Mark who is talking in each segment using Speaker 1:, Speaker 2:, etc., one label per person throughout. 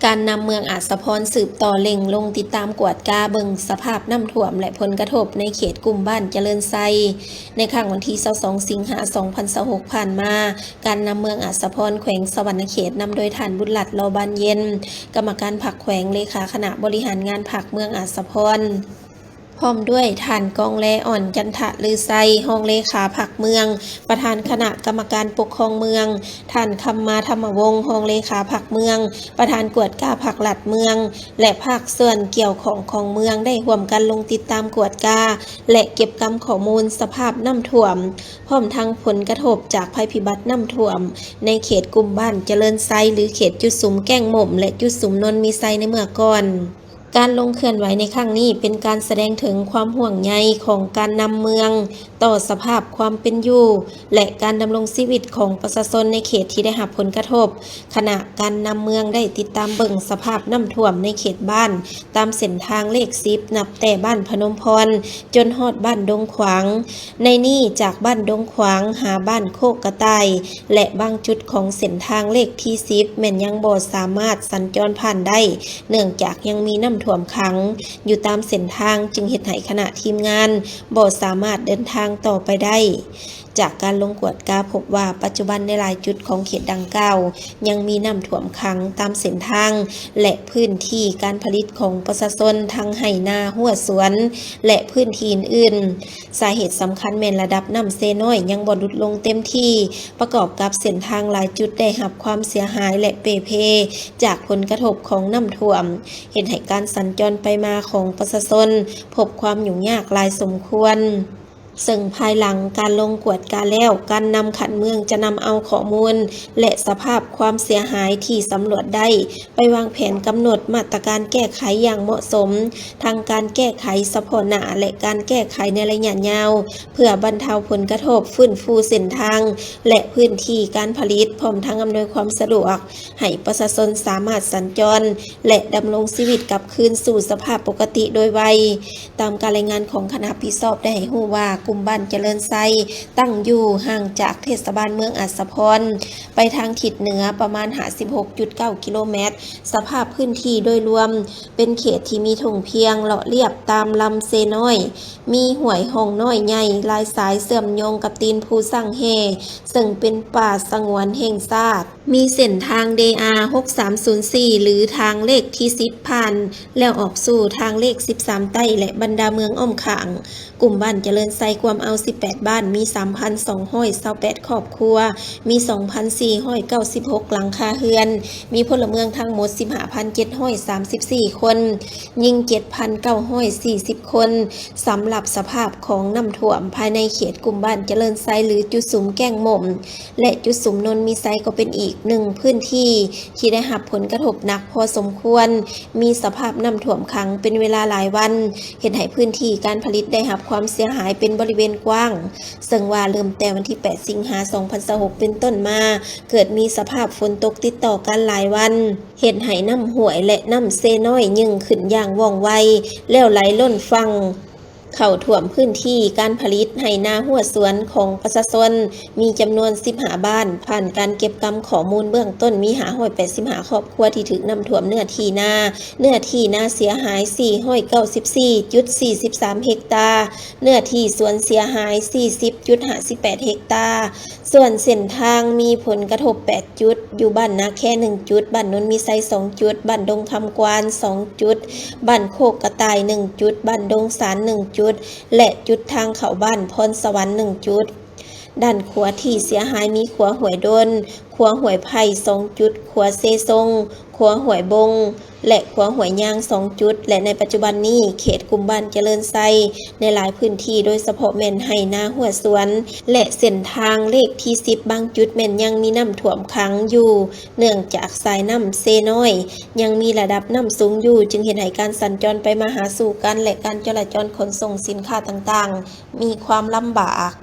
Speaker 1: การนำเมืองอาจสะพรสืบต่อเล็งลงติดตามกวดกาเบิงสภาพน้ำท่วมและผลกระทบในเขตกลุ่มบ้านเจริญไซในครั้งวันที่22สิงหาคม2026ผ่านมาการนำเมืองอาจสะพรแขวงสวรรณเขตนำโดยท่านบุญหลัดลอบานเย็นกรรมการพรรคแขวงเลขาคณะบริหารงานพรรคเมืองอาจสะพรพร้อมด้วยท่านกองแลอ่อนจันทะลือไซห้องเลขาพรรคเมืองประธานคณะกรรมการปกครองเมืองท่านคำมาธรรมวงศ์ห้องเลขาพรรคเมืองประธานกวดกาพรรคหลัดเมืองและภาคส่วนเกี่ยวของเมืองได้ร่วมกันลงติดตามกวดกาและเก็บกำข้อมูลสภาพน้ำท่วมพร้อมทั้งผลกระทบจากภัยพิบัติน้ำท่วมในเขตกลุ่มบ้านเจริญไซหรือเขตจุดสุมแก้งหม่มและจุดสุมนนมีไซในเมื่อก่อนการลงเคลื่อนไหวในครั้งนี้เป็นการแสดงถึงความห่วงใยของการนำเมืองต่อสภาพความเป็นอยู่และการดำรงชีวิตของประชาชนในเขตที่ได้รับผลกระทบขณะการนำเมืองได้ติดตามเบิ่งสภาพน้ำท่วมในเขตบ้านตามเส้นทางเลข10นับแต่บ้านพนมพรจนฮอดบ้านดงขวางในนี้จากบ้านดงขวางหาบ้านโคกกระต่ายและบางจุดของเส้นทางเลขที่10แม่นยังบ่สามารถสัญจรผ่านได้เนื่องจากยังมีน้ำท่วมขังอยู่ตามเส้นทางจึงเฮ็ดให้คณะทีมงานบ่สามารถเดินทางต่อไปได้จากการลงกวดกาพบว่าปัจจุบันในหลายจุดของเขตดังกล่าวยังมีน้ำท่วมขังตามเส้นทางและพื้นที่การผลิตของประชาชนทั้งไร่นาหัวสวนและพื้นที่อื่นสาเหตุสำคัญแม่นระดับน้ำเซน้อยยังบ่ลดลงเต็มที่ประกอบกับเส้นทางหลายจุดได้รับความเสียหายและเปเพจากผลกระทบของน้ำท่วมเห็นให้การสัญจรไปมาของประชาชนพบความยุ่งยากหลายสมควรซึ่งภายหลังการลงกวดกาแล้วการนำขันเมืองจะนำเอาข้อมูลและสภาพความเสียหายที่สำรวจได้ไปวางแผนกำหนดมาตรการแก้ไขอย่างเหมาะสมทางการแก้ไขเฉพาะหน้าและการแก้ไขในระยะยาวเพื่อบรรเทาผลกระทบฟื้นฟูเส้นทางและพื้นที่การผลิตพร้อมทั้งอำนวยความสะดวกให้ประชาชนสามารถสัญจรและดำรงชีวิตกลับคืนสู่สภาพปกติโดยไวตามการรายงานของคณะรับผิดชอบได้ให้รู้ว่ากลุ่มบ้านเจริญไซตั้งอยู่ห่างจากเทศบาลเมืองอัสสะพรไปทางทิศเหนือประมาณ56.9 กิโลเมตรสภาพพื้นที่โดยรวมเป็นเขตที่มีทุ่งเพียงเลาะเรียบตามลำเซน้อยมีห้วยห้องน้อยใหญ่ลายสายเสื่อมโยงกับตีนภูสั่งเฮซึ่งเป็นป่าสงวนแห่งชาติมีเส้นทาง DR 6304หรือทางเลขที่10ผ่านแล้วออกสู่ทางเลข13ใต้และบรรดาเมืองอ้อมขางกลุ่มบ้านเจริญไซความเอา18บ้านมี 3,228 ครอบครัวมี 2,496 หลังคาเรือนมีพลเมืองทั้งหมด 15,734 คนยิง 7,940 คนสำหรับสภาพของน้ำท่วมภายในเขตกลุ่มบ้านเจริญไซหรือจุดสุมแก้งหม่มและจุดสุมนนมีไซก็เป็นอีกหนึ่งพื้นที่ที่ได้รับผลกระทบหนักพอสมควรมีสภาพน้ำท่วมขังเป็นเวลาหลายวันเห็นให้พื้นที่การผลิตได้รับความเสียหายเป็นบริเวณกว้างซึ่งว่าเริ่มแต่วันที่8สิงหาคม2026เป็นต้นมาเกิดมีสภาพฝนตกติดต่อกันหลายวันเห็นให้น้ำห้วยและน้ำเซน้อยยิ่งขึ้นอย่างว่องไวแล้วไหลล้นฝั่งเข้าท่วมพื้นที่การผลิตไหนาหัวสวนของประชาชนมีจำนวน15บ้านผ่านการเก็บกำข้อมูลเบื้องต้นมี585ครอบครัวที่ถูกน้ำท่วมเนื้อที่นาเสียหาย494.43 เฮกตาร์เนื้อที่สวนเสียหาย 40.58 เฮกตาร์ส่วนเส้นทางมีผลกระทบ8จุดอยู่บ้านนาแค่1จุดบ้านนนมีไซ2จุดบ้านดงคำกวาน2จุดบ้านโคกกระต่าย1จุดบ้านดงสาร1จุดและจุดทางเข้าบ้านพรสวรรค์1จุดด้านขวาที่เสียหายมีขวาห้วยดนขวาห้วยไผ่2จุดขวาเซซงขวาห้วยบงและขวาห้วยยาง2จุดและในปัจจุบันนี้เขตกลุ่มบ้านเจริญไซในหลายพื้นที่โดยเฉพาะแม่นไหนาหัวสวนและเส้นทางเลขที่10บางจุดแม่นยังมีน้ำท่วมขังอยู่เนื่องจากสายน้ำเซน้อยยังมีระดับน้ำสูงอยู่จึงเห็นให้การสัญจรไปมาหาสู่กันและการจราจรขนส่งสินค้าต่างๆมีความลำบาก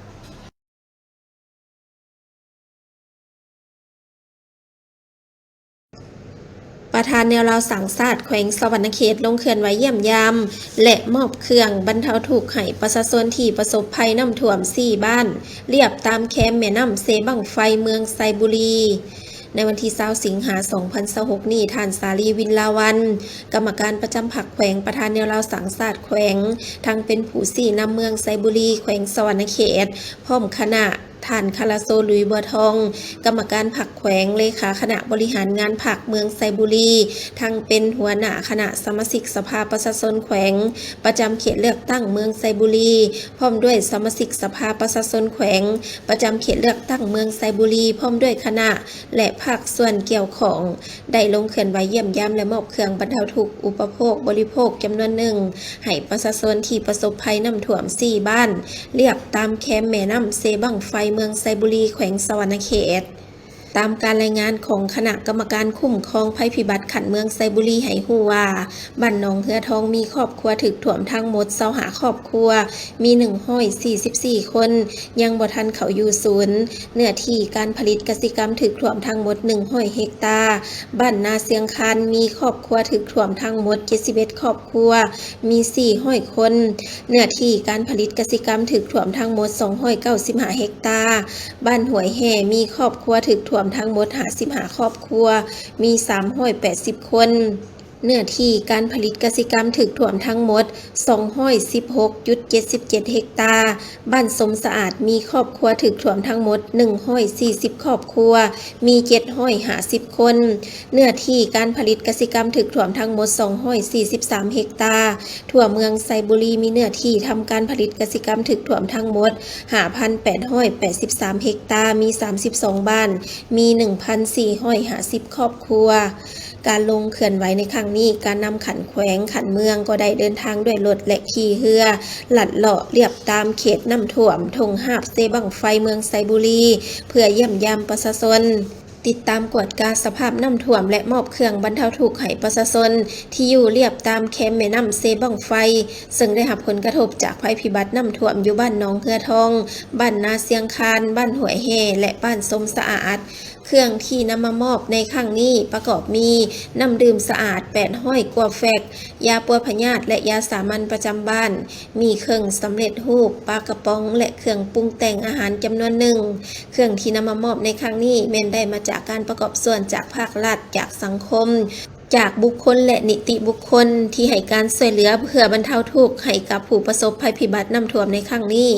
Speaker 1: ประธานแนวเราสังศาสตร์แขวงสวรรณเขตลงเคลื่อนไหวเยี่ยมยามและมอบเครื่องบรรเทาทุกข์ให้ประชาชนที่ประสบภัยน้ำท่วม4บ้านเรียบตามแคมแม่น้ำเซบังไฟเมืองไซบุรี ในวันที่20สิงหาคม2026นี้ท่านสาลีวินลาวันกรรมการประจำพรรคแขวงประธานแนวราวสังศาสตร์แขวงทั้งเป็นผู้สี่นำเมืองไซบุรีแขวงสวรรณเขตพร้อมคณะท่านคาราโซลุยบัวทองกรรมการพรรคแขวงเลขาคณะบริหารงานพรรคเมืองไซบุรีทั้งเป็นหัวหน้าคณะสมาชิกสภาประชาชนแขวงประจำเขตเลือกตั้งเมืองไซบุรีพร้อมด้วยสมาชิกสภาประชาชนแขวงประจำเขตเลือกตั้งเมืองไซบุรีพร้อมด้วยคณะและภาคส่วนเกี่ยวข้องได้ลงเคลื่อนไหวเยี่ยมยามและมอบเครื่องบรรเทาทุกข์อุปโภคบริโภคจำนวนหนึ่งให้ประชาชนที่ประสบภัยน้ำท่วม4บ้านเรียบตามแคมป์แม่น้ำเซบังไฟเมืองไซบุรีแขวงสวรรณเขตตามการรายงานของคณะกรรมการคุ้มครองภัยพิบัติขันเมืองไซบุรีให้ฮู้ว่าบ้านหนองเหือทองมีครอบครัวถึกท่วมทั้งหมด25ครอบครัวมี144คนยังบ่ทันเข้าอยู่ศูนย์เนื้อที่การผลิตกสิกรรมถึกท่วมทั้งหมด100เฮกตาร์บ้านนาเสียงคานมีครอบครัวถึกท่วมทั้งหมด71ครอบครัวมี400คนเนื้อที่การผลิตกสิกรรมถึกท่วมทั้งหมด295เฮกตาร์บ้านห้วยแห่มีครอบครัวถึกท่วมทั้งหมด55ครอบครัวมี380คนเนื้อที่การผลิตกสิกรรมถึกท่วมทั้งหมด216.77เฮกตาร์บ้านสมสะอาดมีครอบครัวถึกท่วมทั้งหมด140ครอบครัวมี750คนเนื้อที่การผลิตกสิกรรมถึกท่วมทั้งหมด243เฮกตาร์ทั่วเมืองไซบุรีมีเนื้อที่ทำการผลิตกสิกรรมถึกท่วมทั้งหมด5,883เฮกตาร์มี32บ้านมี1,450ครอบครัวการลงเคลื่อนไหวในครั้งนี้การนำขันแขวงขันเมืองก็ได้เดินทางด้วยรถและขี่เรือลัดเลาะเรียบตามเขตน้ำท่วมทงหาบเซบังไฟเมืองไซบุรีเพื่อเยี่ยมยามประชาชนติดตามกวดกาสภาพน้ำท่วมและมอบเครื่องบรรเทาทุกข์ให้ประชาชนที่อยู่เรียบตามแคมป์แม่น้ำเซบังไฟซึ่งได้รับผลกระทบจากภัยพิบัติน้ำท่วมอยู่บ้านหนองเหือทองบ้านนาเสียงคานบ้านห้วยแห่และบ้านสมสะอาดเครื่องที่นำมามอบในครั้งนี้ประกอบมีน้ำดื่มสะอาด800กว่าแฟกยาปัวพยาธิและยาสามัญประจำบ้านมีเครื่องสำเร็จรูปปลากระป๋องและเครื่องปรุงแต่งอาหารจำนวนหนึ่งเครื่องที่นำมามอบในครั้งนี้แม้นได้มาจากการประกอบส่วนจากภาครัฐจากสังคมจากบุคคลและนิติบุคคลที่ให้การช่วยเหลือเพื่อบรรเทาทุกข์ให้กับผู้ประสบภัยพิบัติน้ำท่วมในครั้งนี้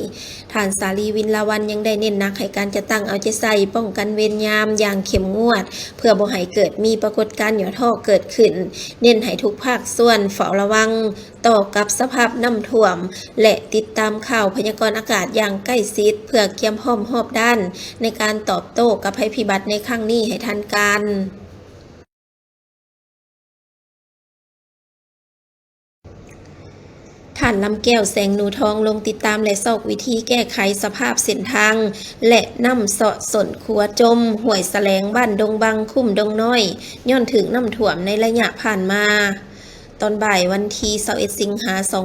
Speaker 1: ท่านสาลีวินลาวันยังได้เน้นหนักให้การจะตั้งเอาใจใส่ป้องกันเวรยามอย่างเข้มงวดเพื่อบ่ให้เกิดมีปรากฏการณ์หย่อท่อเกิดขึ้นเน้นให้ทุกภาคส่วนเฝ้าระวังต่อกับสภาพน้ำท่วมและติดตามข่าวพยากรณ์อากาศอย่างใกล้ชิดเพื่อเตรียมพร้อมรอบด้านในการตอบโต้กับภัยพิบัติในครั้งนี้ให้ทันการท่านลำแก้วแสงหนูทองลงติดตามและซอกวิธีแก้ไขสภาพเส้นทางและนำเสาะสนขัวจมห้วยแสลงบ้านดงบังคุ้มดงน้อยย้อนถึงน้ำท่วมในระยะผ่านมาตอนบ่ายวันที่21สิงหาคม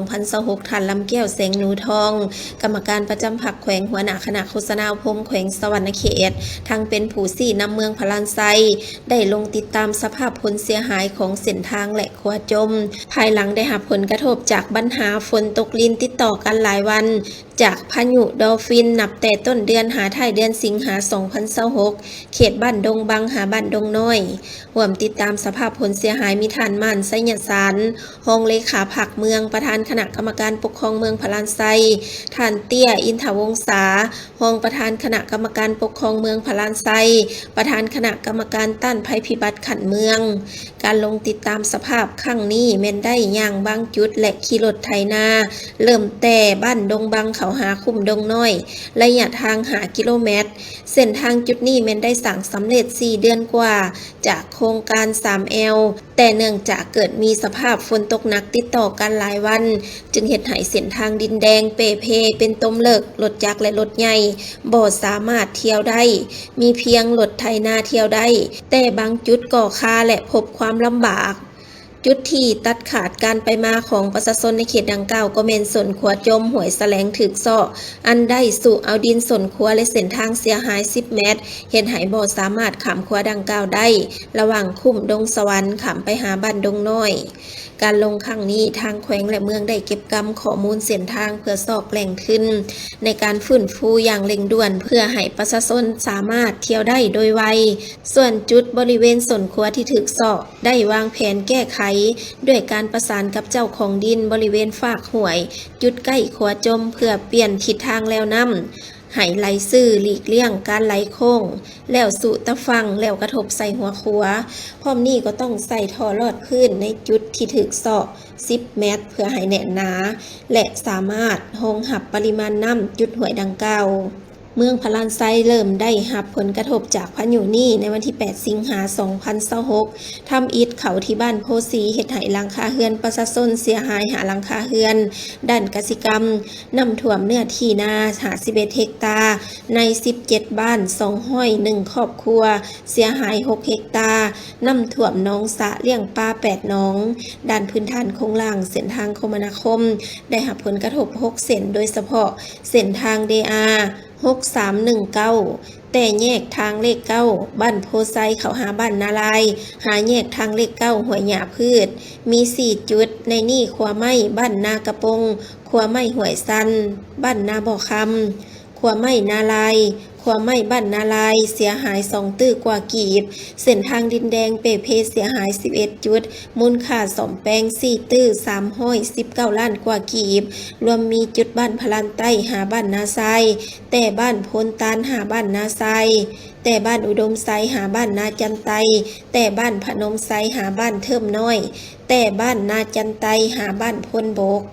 Speaker 1: 2026ท่านลำแก้วแสงหนูทองกรรมการประจำพรรคแขวงหัวหน้าคณะโฆษณาพรมแขวงสวรรณเขตทั้งเป็นผู้สี่นำเมืองพลานไซได้ลงติดตามสภาพผลเสียหายของเส้นทางและขัวจมภายหลังได้รับผลกระทบจากปัญหาฝนตกลินติดต่อกันหลายวันจากพายุดอลฟินนับแต่ต้นเดือนหาท้ายเดือนสิงหาคม2026เขตบ้านดงบังหาบ้านดงน้อยร่วมติดตามสภาพผลเสียหายมีท่านม่านไสยสารรองเลขาพรรคเมืองประธานคณะกรรมการปกครองเมืองพลานไซท่านเตี้ยอินทวงศารองประธานคณะกรรมการปกครองเมืองพลานไซประธานคณะกรรมการต้านภัยพิบัติขันเมืองการลงติดตามสภาพครั้งนี้แม้นได้ย่างบางจุดและขี่รถไถนาเริ่มแต่บ้านดงบังเขาหาคุ้มดงน้อยระยะทาง5 กิโลเมตรเส้นทางจุดนี้แม้นได้สั่งสำเร็จ4 เดือนกว่าจากโครงการ 3L แต่เนื่องจากเกิดมีสภาพฝนตกหนักติดต่อกันหลายวันจึงเฮ็ดให้เส้นทางดินแดงเปเพเป็นต้มเลิกรถจักรและรถใหญ่บ่สามารถเที่ยวได้มีเพียงรถไถนาเที่ยวได้แต่บางจุดก่อค่าและพบความลำบากจุดที่ตัดขาดการไปมาของประชาชนในเขตดังกล่าวก็แม่นสนขัวจมห้วยแสลงถึกซ้ออันได้สู่เอาดินสนขัวและเส้นทางเสียหาย10 เมตรเห็นให้บ่สามารถข้ามขัวดังกล่าวได้ระหว่างคุ้มดงสวรรค์ข้ามไปหาบ้านดงน้อย การลงครั้งนี้ทางแขวงและเมืองได้เก็บกำข้อมูลเส้นทางเพื่อสอบแหล่งขึ้นในการฟื้นฟูอย่างเร่งด่วนเพื่อให้ประชาชนสามารถเที่ยวได้โดยไวส่วนจุดบริเวณสนครัวที่ถูกเสาะได้วางแผนแก้ไขด้วยการประสานกับเจ้าของดินบริเวณฝากห้วยจุดใกล้ขัวจมเพื่อเปลี่ยนทิศทางแล้วนำให้ไหลซื่อหลีกเลี่ยงการไหลโค้งแล้วสู่ตะฟังแล้วกระทบใส่หัวขัวพร้อมนี้ก็ต้องใส่ท่อลอดพื้นในจุดที่ถูกเสาะ10 เมตรเพื่อให้แน่นหนาและสามารถรองรับปริมาณน้ำจุดห้วยดังกล่าวเมืองพะลานไซเริ่มได้รับผลกระทบจากพายุนี้ในวันที่ 8 สิงหาคม 2026 ทำอิฐเขาที่บ้านโพสีเฮ็ดให้หลังคาเรือนประชาชนเสียหายหาหลังคาเรือนด้านกสิกรรมน้ำท่วมเนื้อที่นา51 เฮกตาร์ใน 17 บ้าน201 ครอบครัวเสียหาย 6 เฮกตาร์น้ำท่วมหนองสระเลี้ยงปลา 8 หนองด้านพื้นฐานโครงสร้างเส้นทางคมนาคมได้รับผลกระทบ 6 เส้นโดยเฉพาะเส้นทาง DR 6319แต่แยกทางเลข9บ้านโพไซเขาหาบ้านนาลายหาแยกทางเลข9หัวหญ้าพืชมี4จุดในนี่ขัวไม้บ้านนากระปงขัวไม้ห้วยซันบ้านนาบ่อคำขัวไม้นาลายขัวไม้บ้านนาลายเสียหาย2 ตื้อกว่ากีบเส้นทางดินแดงเปเพเสียหาย11 จุดมูลค่าซ่อมแปลง4 ตื้อ319 ล้านกว่ากีบรวมมีจุดบ้านพลานใต้หาบ้านนาไซแต่บ้านพลตาลหาบ้านนาไซแต่บ้านอุดมไซหาบ้านนาจันไตแต่บ้านพนมไซหาบ้านเทิมน้อยแต่บ้านนาจันไตหาบ้านพลบก